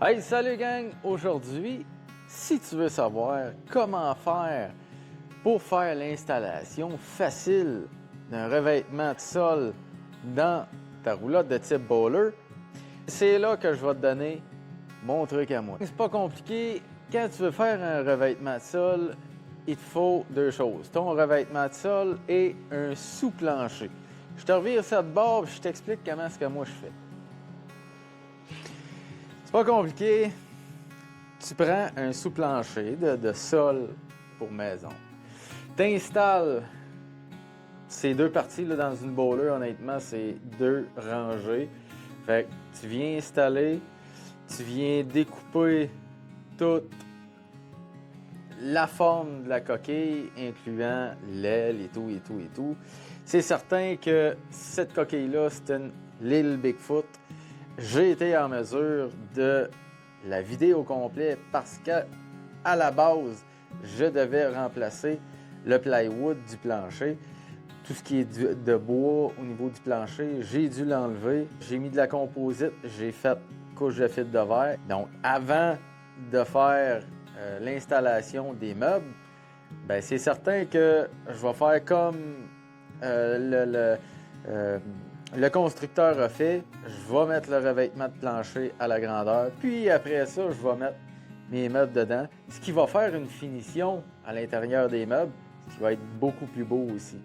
Hey, salut gang! Aujourd'hui, si tu veux savoir comment faire pour faire l'installation facile d'un revêtement de sol dans ta roulotte de type bowler, c'est là que je vais te donner mon truc à moi. C'est pas compliqué. Quand tu veux faire un revêtement de sol, il te faut deux choses. Ton revêtement de sol et un sous-plancher. Je te revire ça de bord et je t'explique comment est-ce que moi je fais. C'est pas compliqué. Tu prends un sous-plancher de sol pour maison. Tu installes ces deux parties là, dans une bowler, honnêtement, c'est deux rangées. Fait que tu viens installer, tu viens découper toute la forme de la coquille, incluant l'aile et tout, et tout, et tout. C'est certain que cette coquille-là, c'est une Little Bigfoot. J'ai été en mesure de la vider au complet parce qu'à la base, je devais remplacer le plywood du plancher. Tout ce qui est de bois au niveau du plancher, j'ai dû l'enlever. J'ai mis de la composite, j'ai fait couche de fil de verre. Donc, avant de faire l'installation des meubles, ben c'est certain que je vais faire comme le constructeur a fait. Je vais mettre le revêtement de plancher à la grandeur. Puis après ça, je vais mettre mes meubles dedans. Ce qui va faire une finition à l'intérieur des meubles, ce qui va être beaucoup plus beau aussi.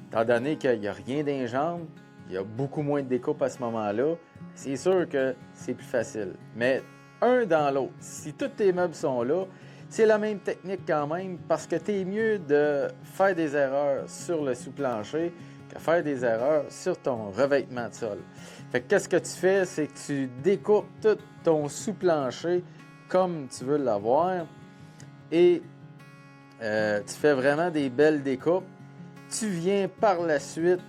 Étant donné qu'il n'y a rien d'ingénieux, il y a beaucoup moins de découpe à ce moment-là, c'est sûr que c'est plus facile. Mais un dans l'autre, si tous tes meubles sont là, c'est la même technique quand même parce que tu es mieux de faire des erreurs sur le sous-plancher que faire des erreurs sur ton revêtement de sol. Fait que qu'est-ce que tu fais, c'est que tu découpes tout ton sous-plancher comme tu veux l'avoir et tu fais vraiment des belles découpes. Tu viens par la suite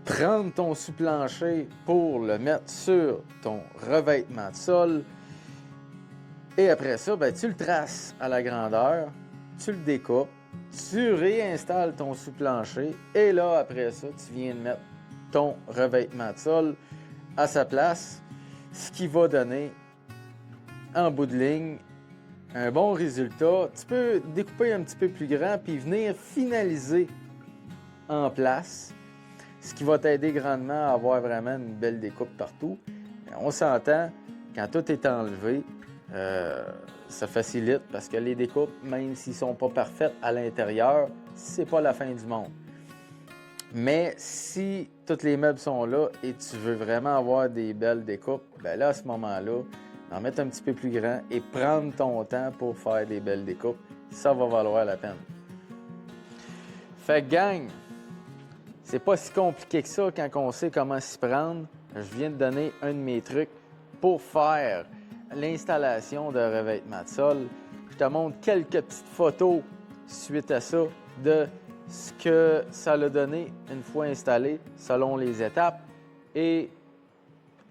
prendre ton sous-plancher pour le mettre sur ton revêtement de sol. Et après ça, ben, tu le traces à la grandeur, tu le découpes, tu réinstalles ton sous-plancher et là, après ça, tu viens de mettre ton revêtement de sol à sa place, ce qui va donner, en bout de ligne, un bon résultat. Tu peux découper un petit peu plus grand puis venir finaliser en place, ce qui va t'aider grandement à avoir vraiment une belle découpe partout. On s'entend, quand tout est enlevé, ça facilite parce que les découpes, même s'ils ne sont pas parfaites à l'intérieur, c'est pas la fin du monde. Mais si tous les meubles sont là et tu veux vraiment avoir des belles découpes, ben là, à ce moment-là, en mettre un petit peu plus grand et prendre ton temps pour faire des belles découpes, ça va valoir la peine. Fait que gang, c'est pas si compliqué que ça quand on sait comment s'y prendre. Je viens de donner un de mes trucs pour faire l'installation de revêtement de sol. Je te montre quelques petites photos suite à ça de ce que ça l'a donné une fois installé selon les étapes. Et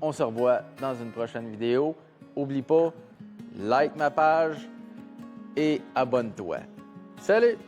on se revoit dans une prochaine vidéo. Oublie pas, like ma page et abonne-toi. Salut!